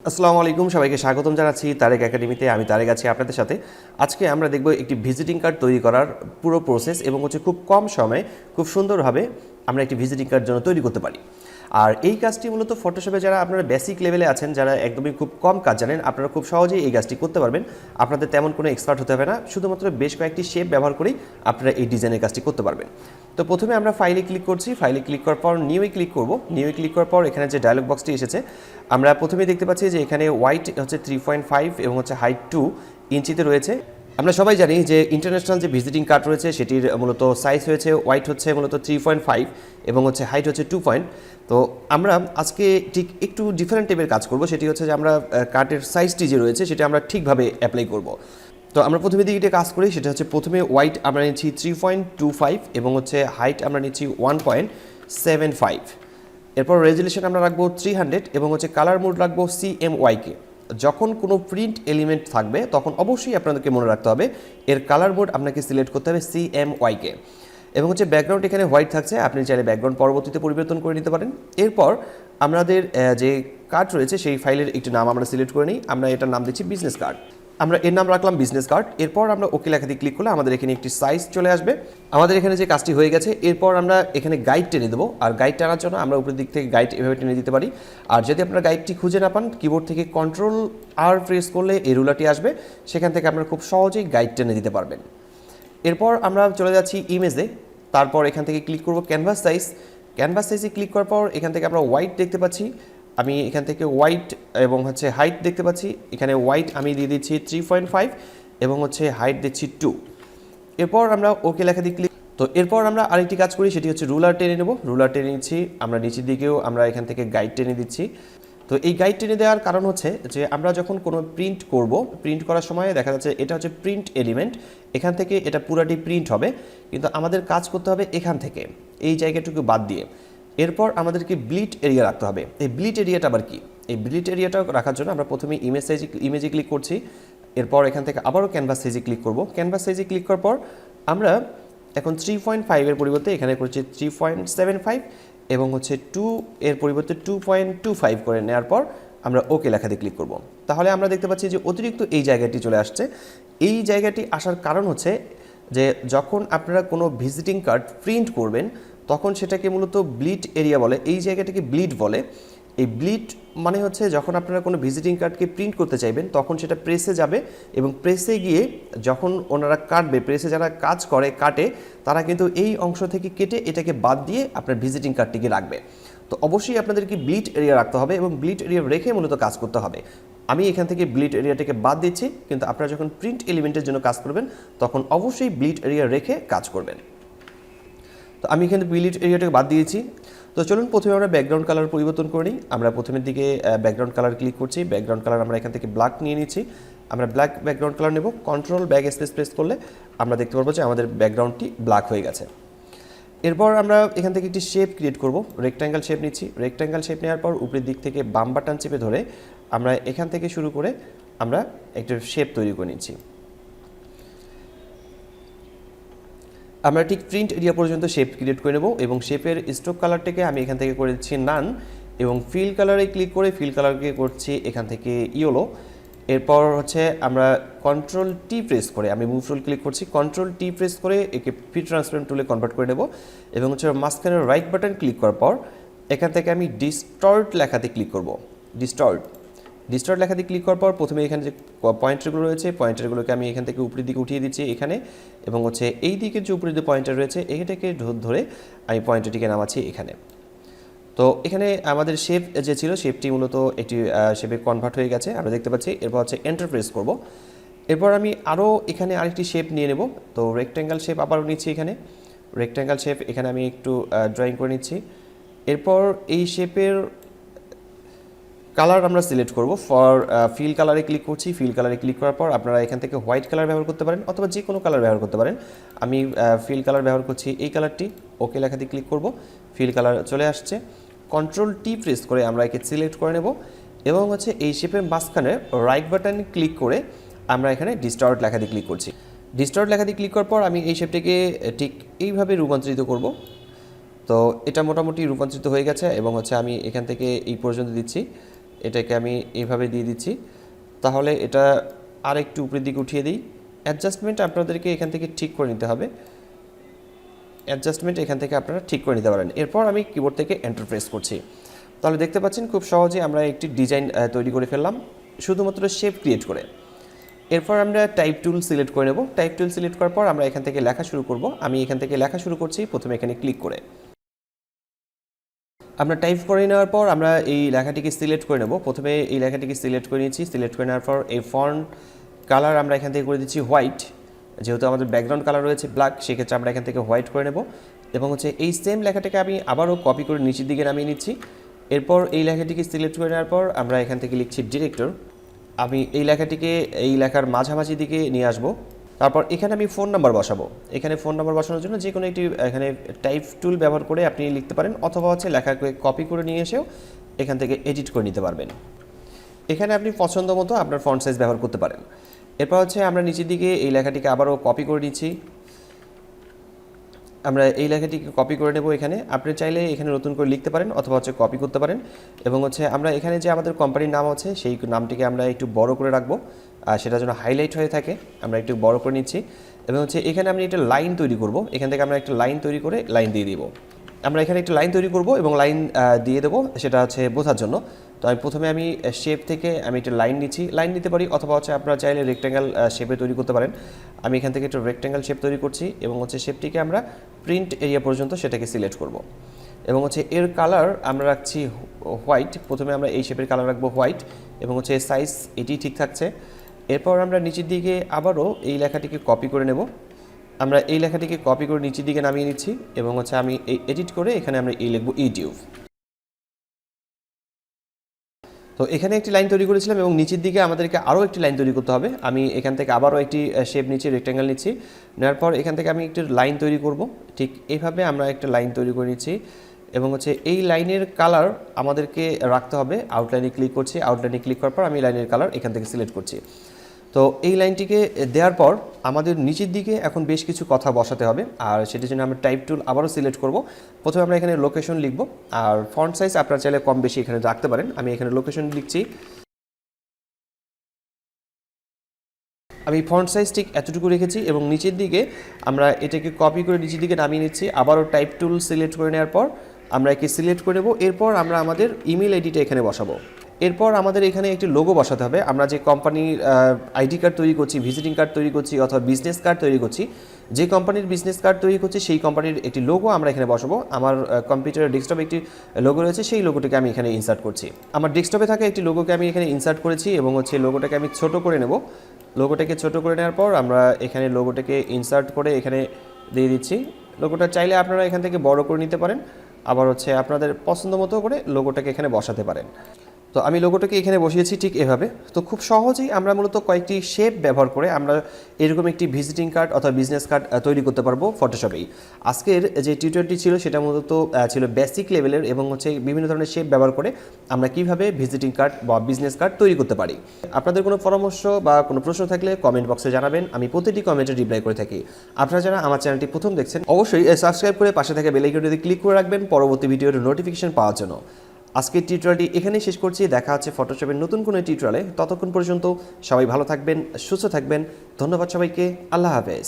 আসসালামু আলাইকুম, সবাইকে স্বাগতম জানাচ্ছি তারেক একাডেমিতে। আমি তারেক আছি আপনাদের সাথে। আজকে আমরা দেখব একটি ভিজিটিং কার্ড তৈরি করার পুরো প্রসেস এবং খুব কম সময়ে খুব সুন্দরভাবে আমরা একটি ভিজিটিং কার্ড জন্য তৈরি করতে পারি। আর এই কাজটি মূলত ফটোশপে যারা আপনারা বেসিক লেভেলে আছেন, যারা একদমই খুব কম কাজ জানেন, আপনারা খুব সহজেই এই কাজটি করতে পারবেন। আপনাদের তেমন কোনো এক্সপার্ট হতে হবে না, শুধুমাত্র বেশ কয়েকটি শেপ ব্যবহার করেই আপনারা এই ডিজাইনের কাজটি করতে পারবেন। তো প্রথমে আমরা ফাইলে ক্লিক করছি, ফাইলে ক্লিক করার পর নিউয়ে ক্লিক করব। নিউয়ে ক্লিক করার পর এখানে যে ডায়লগ বক্সটি এসেছে, আমরা প্রথমে দেখতে পাচ্ছি যে এখানে ওয়াইড হচ্ছে 3.5 এবং হাইট 2 ইঞ্চিতে রয়েছে। আমরা সবাই জানি যে ইন্টারন্যাশনাল যে ভিজিটিং কার্ড রয়েছে সেটির মূলত সাইজ হয়েছে ওয়াইড হচ্ছে মূলত 3.5 এবং হাইট হচ্ছে 2 পয়েন্ট। তো আমরা আজকে ঠিক একটু ডিফারেন্ট টাইপের কাজ করব, সেটি হচ্ছে যে আমরা কার্ডের সাইজটি যে রয়েছে সেটা আমরা ঠিকভাবে অ্যাপ্লাই করব। তো আমরা প্রথমে দিকে কাজ করি, সেটা হচ্ছে প্রথমে ওয়াইড আমরা নিচ্ছি 3.25 এবং হাইট আমরা নিচ্ছি 1.75। এরপর রেজুলেশন আমরা রাখবো 300 এবং কালার মোড রাখবো CMYকে। যখন কোনো প্রিন্ট এলিমেন্ট থাকবে তখন অবশ্যই আপনাদেরকে মনে রাখতে হবে এর কালার মোড আপনাকে সিলেক্ট করতে হবে CMYকে। এবং ব্যাকগ্রাউন্ড এখানে হোয়াইট থাকছে, আপনি চাইলে ব্যাকগ্রাউন্ড পরবর্তীতে পরিবর্তন করে নিতে পারেন। এরপর আমাদের যে কার্ড রয়েছে সেই ফাইলের একটি নাম আমরা সিলেক্ট করে নিই। আমরা এটার নাম দিচ্ছি বিজনেস কার্ড, আমরা এর নাম রাখলাম বিজনেস কার্ড। এরপর আমরা ওকে লেখাতে ক্লিক করলে আমাদের এখানে একটি সাইজ চলে আসবে। আমাদের এখানে যে কাজটি হয়ে গেছে, এরপর আমরা এখানে গাইড টেনে দেবো। আর গাইড টানার জন্য আমরা উপরের দিক থেকে গাইড এভাবে টেনে দিতে পারি। আর যদি আপনারা গাইডটি খুঁজে না পান, কিবোর্ড থেকে Ctrl+R প্রেস করলে এই রুলারটি আসবে, সেখান থেকে আপনারা খুব সহজেই গাইড টেনে দিতে পারবেন। এরপর আমরা চলে যাচ্ছি ইমেজে। তারপর এখান থেকে ক্লিক করব ক্যানভাস সাইজ। ক্যানভাস সাইজে ক্লিক করার পর এখান থেকে আমরা হোয়াইট দেখতে পাচ্ছি, আমি এখান থেকে হোয়াইট এবং হাইট দেখতে পাচ্ছি। এখানে হোয়াইট আমি দিয়ে দিচ্ছি 3.5 এবং হাইট দিচ্ছি 2। এরপর আমরা ওকে লেখা দিয়ে ক্লিক। তো এরপর আমরা আরেকটি কাজ করি, সেটি হচ্ছে রুলার টেনে নেব। রুলার টেনে নিচ্ছি, আমরা নিচের দিকেও আমরা এখান থেকে গাইড টেনে দিচ্ছি। তো এই গাইড টেনে দেওয়ার কারণ হচ্ছে যে আমরা যখন কোনো প্রিন্ট করব, প্রিন্ট করার সময় দেখা যাচ্ছে এটা হচ্ছে প্রিন্ট এলিমেন্ট, এখান থেকে এটা পুরাটি প্রিন্ট হবে, কিন্তু আমাদের কাজ করতে হবে এখান থেকে এই জায়গাটুকু বাদ দিয়ে। এরপর আমাদেরকে ব্লিট এরিয়া রাখতে হবে। এই ব্লিট এরিয়াটা আবার কি? এই ব্লিট এরিয়াটা রাখার জন্য আমরা প্রথমে ইমেজে ক্লিক করছি। এরপর এখান থেকে আবারও ক্যানভাস সাইজে ক্লিক করব। ক্যানভাস সাইজে ক্লিক করার পর আমরা এখন 3.5 এর পরিবর্তে এখানে করছি 3.75 এবং 2 এর পরিবর্তে 2.25 করে নেওয়ার পর আমরা ওকে লেখাতে ক্লিক করব। তাহলে আমরা দেখতে পাচ্ছি যে অতিরিক্ত এই জায়গাটি চলে আসছে। এই জায়গাটি আসার কারণ হচ্ছে যে যখন আপনারা কোনো ভিজিটিং কার্ড প্রিন্ট করবেন তখন সেটাকে মূলত ব্লিট এরিয়া বলে, এই জায়গাটাকে ব্লিট বলে। এই ব্লিট মানে হচ্ছে যখন আপনারা কোনো ভিজিটিং কার্ডকে প্রিন্ট করতে চাইবেন তখন সেটা প্রেসে যাবে এবং প্রেসে গিয়ে যখন ওনারা কাটবে, প্রেসে যারা কাজ করে কাটে, তারা কিন্তু এই অংশ থেকে কেটে এটাকে বাদ দিয়ে আপনার ভিজিটিং কার্ডটিকে রাখবে। তো অবশ্যই আপনাদেরকে ব্লিট এরিয়া রাখতে হবে এবং ব্লিট এরিয়া রেখে মূলত কাজ করতে হবে। আমি এখান থেকে ব্লিট এরিয়াটাকে বাদ দিচ্ছি, কিন্তু আপনারা যখন প্রিন্ট এলিমেন্টের জন্য কাজ করবেন তখন অবশ্যই ব্লিট এরিয়া রেখে কাজ করবেন। তো আমি এখানে ব্লিট এরিয়াটাকে বাদ দিয়েছি। তো চলুন প্রথমে আমরা ব্যাকগ্রাউন্ড কালার পরিবর্তন করে নিই। আমরা প্রথমের দিকে ব্যাকগ্রাউন্ড কালার ক্লিক করছি। ব্যাকগ্রাউন্ড কালার আমরা এখান থেকে ব্ল্যাক নিয়ে নিচ্ছি। আমরা ব্ল্যাক ব্যাকগ্রাউন্ড কালার নেব। Ctrl+Backspace প্রেস করলে আমরা দেখতে পারবো যে আমাদের ব্যাকগ্রাউন্ডটি ব্ল্যাক হয়ে গেছে। এরপর আমরা এখান থেকে একটি শেপ ক্রিয়েট করব। রেক্ট্যাঙ্গেল শেপ নিচ্ছি। রেক্ট্যাঙ্গেল শেপ নেওয়ার পর উপরের দিক থেকে বাম বাটন চেপে ধরে আমরা এখান থেকে শুরু করে আমরা একটা শেপ তৈরি করে নিচ্ছি। আমরা ঠিক প্রিন্ট এরিয়া পর্যন্ত শেপ ক্রিয়েট করে নেব এবং শেপের স্ট্রোক কালারটাকে আমি এখান থেকে করে দিচ্ছি নান এবং ফিল কালারে ক্লিক করে ফিল কালারকে করছি এখান থেকে ইয়েলো। এরপর আমরা Ctrl+T প্রেস করে আমি মুভ টুল ক্লিক করছি। Ctrl+T প্রেস করে একে ফি ট্রান্সপারেন্ট টুলে কনভার্ট করে নেব এবং মাঝখানের রাইট বাটন ক্লিক করার পর এখান থেকে আমি ডিস্টর্ট লেখাতে ক্লিক করব। ডিস্টর্ট লেখাতে ক্লিক করার পর প্রথমে এখানে যে পয়েন্টারগুলো রয়েছে পয়েন্টারগুলোকে আমি এখান থেকে উপরের দিকে উঠিয়ে দিচ্ছি এখানে, এবং এই দিকের যে উপরের যে পয়েন্টার রয়েছে এটাকে ধরে আমি পয়েন্টারটিকে নামাচ্ছি এখানে। তো এখানে আমাদের শেপ যে ছিল শেপটি মূলত একটি শেপে কনভার্ট হয়ে গেছে আমরা দেখতে পাচ্ছি। এরপর এন্টার প্রেস করব। এরপর আমি আরও এখানে আরেকটি শেপ নিয়ে নেব। তো রেক্ট্যাঙ্গেল শেপ আবারও নিচ্ছি এখানে। রেক্ট্যাঙ্গেল শেপ এখানে আমি একটু ড্রয়িং করে নিচ্ছি। এরপর এই শেপের কালার আমরা সিলেক্ট করব। ফিল কালারে ক্লিক করছি। ফিল কালারে ক্লিক করার পর আপনারা এখান থেকে হোয়াইট কালার ব্যবহার করতে পারেন অথবা যে কোনো কালার ব্যবহার করতে পারেন। আমি ফিল কালার ব্যবহার করছি এই কালারটি। ওকে লেখাতে ক্লিক করব। ফিল কালার চলে আসছে। Ctrl+T প্রেস করে আমরা একে সিলেক্ট করে নেব এবং এই শেপের মাঝখানে রাইট বাটন ক্লিক করে আমরা এখানে ডিস্টর্ট লেখাতে ক্লিক করছি। ডিস্টর্ট লেখাতে ক্লিক করার পর আমি এই শেপটিকে ঠিক এইভাবে রূপান্তরিত করব। তো এটা মোটামুটি রূপান্তরিত হয়ে গেছে এবং আমি এখান থেকে এই পর্যন্ত দিচ্ছি। এটাকে আমি এইভাবে দিয়ে দিচ্ছি। তাহলে এটা আর একটু উপরের দিকে উঠিয়ে দিই। অ্যাডজাস্টমেন্ট আপনাদেরকে এখান থেকে ঠিক করে নিতে হবে, অ্যাডজাস্টমেন্ট এখান থেকে আপনারা ঠিক করে নিতে পারেন। এরপর আমি কিবোর্ড থেকে এন্টার প্রেস করছি। তাহলে দেখতে পাচ্ছেন খুব সহজে আমরা একটি ডিজাইন তৈরি করে ফেললাম শুধুমাত্র শেপ ক্রিয়েট করে। এরপর আমরা টাইপ টুল সিলেক্ট করে নেব। টাইপ টুল সিলেক্ট করার পর আমরা এখান থেকে লেখা শুরু করব। আমি এখান থেকে লেখা শুরু করছি, প্রথমে এখানে ক্লিক করে। আমরা টাইপ করে নেওয়ার পর আমরা এই লেখাটিকে সিলেক্ট করে নেব। প্রথমে এই লেখাটিকে সিলেক্ট করে নিয়েছি। সিলেক্ট করে নেওয়ার পর এই ফন্ট কালার আমরা এখান থেকে করে দিচ্ছি হোয়াইট, যেহেতু আমাদের ব্যাকগ্রাউন্ড কালার রয়েছে ব্ল্যাক, সেক্ষেত্রে আমরা এখান থেকে হোয়াইট করে নেব। এবং হচ্ছে এই সেম লেখাটাকে আমি আবারও কপি করে নিচের দিকে নামিয়ে নিচ্ছি। এরপর এই লেখাটিকে সিলেক্ট করে নেওয়ার পর আমরা এখান থেকে লিখছি ডিরেক্টর। আমি এই লেখাটিকে এই লেখার মাঝামাঝি দিকে নিয়ে আসবো। তারপর এখানে আমি ফোন নাম্বার বসাবো। এখানে ফোন নাম্বার বসানোর জন্য যে কোনো একটি এখানে টাইপ টুল ব্যবহার করে আপনি লিখতে পারেন, অথবা হচ্ছে লেখাকে কপি করে নিয়ে এসেও এখান থেকে এডিট করে নিতে পারবেন। এখানে আপনি পছন্দ মতো আপনার ফন্ট সাইজ ব্যবহার করতে পারেন। এরপর হচ্ছে আমরা নিচের দিকে এই লেখাটিকে আবারও কপি করে নিচ্ছি। আমরা এই লেখাটিকে কপি করে নেব। এখানে আপনি চাইলে এখানে নতুন করে লিখতে পারেন অথবা হচ্ছে কপি করতে পারেন। এবং হচ্ছে আমরা এখানে যে আমাদের কোম্পানির নাম আছে সেই নামটিকে আমরা একটু বড় করে রাখবো, সেটা যেন হাইলাইট হয়ে থাকে। আমরা একটু বড় করে নিচ্ছি। এবং হচ্ছে এখানে আমি একটা লাইন তৈরি করব। এখান থেকে আমরা একটা লাইন তৈরি করে লাইন দিয়ে দিব। আমরা এখানে একটা লাইন তৈরি করব এবং লাইন দিয়ে দেবো, সেটা হচ্ছে বোঝার জন্য। তো প্রথমে আমি শেপ থেকে আমি একটা লাইন নিচ্ছি, লাইন নিতে পারি, অথবা হচ্ছে আপনারা চাইলে রেক্ট্যাঙ্গেল শেপে তৈরি করতে পারেন। আমি এখান থেকে একটা রেক্ট্যাঙ্গেল শেপ তৈরি করছি এবং হচ্ছে শেপটিকে আমরা প্রিন্ট এরিয়া পর্যন্ত সেটাকে সিলেক্ট করব। এবং হচ্ছে এর কালার আমরা রাখছি হোয়াইট। প্রথমে আমরা এই শেপের কালার রাখবো হোয়াইট এবং হচ্ছে সাইজ এটি ঠিক থাকছে। এরপর আমরা নিচের দিকে আবারও এই লেখাটিকে কপি করে নেব। আমরা এই লেখাটিকে কপি করে নিচের দিকে নামিয়ে নিচ্ছি এবং হচ্ছে আমি এই এডিট করে এখানে আমরা এই লিখব ইউটিউব। তো এখানে একটি লাইন তৈরি করেছিলাম এবং নিচের দিকে আমাদেরকে আরও একটি লাইন তৈরি করতে হবে। আমি এখান থেকে আবারও একটি শেপ নিচ্ছি, রেক্ট্যাঙ্গেল নিচ্ছি। নেওয়ার পর এখান থেকে আমি একটি লাইন তৈরি করব। ঠিক এইভাবে আমরা একটা লাইন তৈরি করে নিচ্ছি এবং হচ্ছে এই লাইনের কালার আমাদেরকে রাখতে হবে। আউটলাইনে ক্লিক করছি, আউটলাইনে ক্লিক করার পর আমি লাইনের কালার এখান থেকে সিলেক্ট করছি। তো এই লাইনটিকে দেওয়ার পর আমাদের নিচের দিকে এখন বেশ কিছু কথা বসাতে হবে, আর সেটির জন্য আমরা টাইপ টুল আবারও সিলেক্ট করব। প্রথমে আমরা এখানে লোকেশন লিখব, আর ফন্ট সাইজ আপনারা চাইলে কম বেশি এখানে রাখতে পারেন। আমি এখানে লোকেশন লিখছি। আমি ফন্ট সাইজ ঠিক এতটুকু রেখেছি এবং নিচের দিকে আমরা এটাকে কপি করে নিচের দিকে নামিয়ে নিচ্ছি। আবারও টাইপ টুল সিলেক্ট করে নেওয়ার পর আমরা একে সিলেক্ট করে নেব। এরপর আমরা আমাদের ইমেল আইডিটা এখানে বসাবো। এরপর আমাদের এখানে একটি লোগো বসাতে হবে। আমরা যে কোম্পানির আইডি কার্ড তৈরি করছি, ভিজিটিং কার্ড তৈরি করছি অথবা বিজনেস কার্ড তৈরি করছি, যে কোম্পানির বিজনেস কার্ড তৈরি করছি সেই কোম্পানির একটি লোগো আমরা এখানে বসাবো। আমার কম্পিউটারের ডেস্কটপে একটি লোগো রয়েছে, সেই লোগোটিকে আমি এখানে ইনসার্ট করছি। আমার ডেস্কটপে থাকা একটি লোগোকে আমি এখানে ইনসার্ট করেছি এবং হচ্ছে লোগোটাকে আমি ছোট করে নেব। লোগোটাকে ছোট করে নেওয়ার পর আমরা এখানে লোগোটাকে ইনসার্ট করে এখানে দিয়ে দিচ্ছি। লোগোটা চাইলে আপনারা এখান থেকে বড় করে নিতে পারেন, আবার হচ্ছে আপনাদের পছন্দ মতো করে লোগোটাকে এখানে বসাতে পারেন। তো আমি লোগোটাকে এখানে বসিয়েছি ঠিক এভাবে। তো খুব সহজেই আমরা মূলত কয়েকটি শেপ ব্যবহার করে আমরা এরকম একটি ভিজিটিং কার্ড অথবা বিজনেস কার্ড তৈরি করতে পারবো ফটোশপেই। আজকের যে টিউটোরিয়ালটি ছিল সেটা মূলত ছিল বেসিক লেভেলের এবং হচ্ছে বিভিন্ন ধরনের শেপ ব্যবহার করে আমরা কিভাবে ভিজিটিং কার্ড বা বিজনেস কার্ড তৈরি করতে পারি। আপনাদের কোনো পরামর্শ বা কোনো প্রশ্ন থাকলে কমেন্ট বক্সে জানাবেন, আমি প্রতিটি কমেন্টে রিপ্লাই করে থাকি। আপনারা যারা আমার চ্যানেলটি প্রথম দেখছেন অবশ্যই সাবস্ক্রাইব করে পাশে থাকা বেল আইকনটিতে ক্লিক করে রাখবেন পরবর্তী ভিডিওর নোটিফিকেশন পাওয়ার জন্য। আজকের টিউটোরিয়ালটি এখানেই শেষ করছি। দেখা হচ্ছে ফটোশপের নতুন কোনো টিউটোরিয়ালে। ততক্ষণ পর্যন্ত সবাই ভালো থাকবেন, সুস্থ থাকবেন। ধন্যবাদ সবাইকে। আল্লাহ হাফেজ।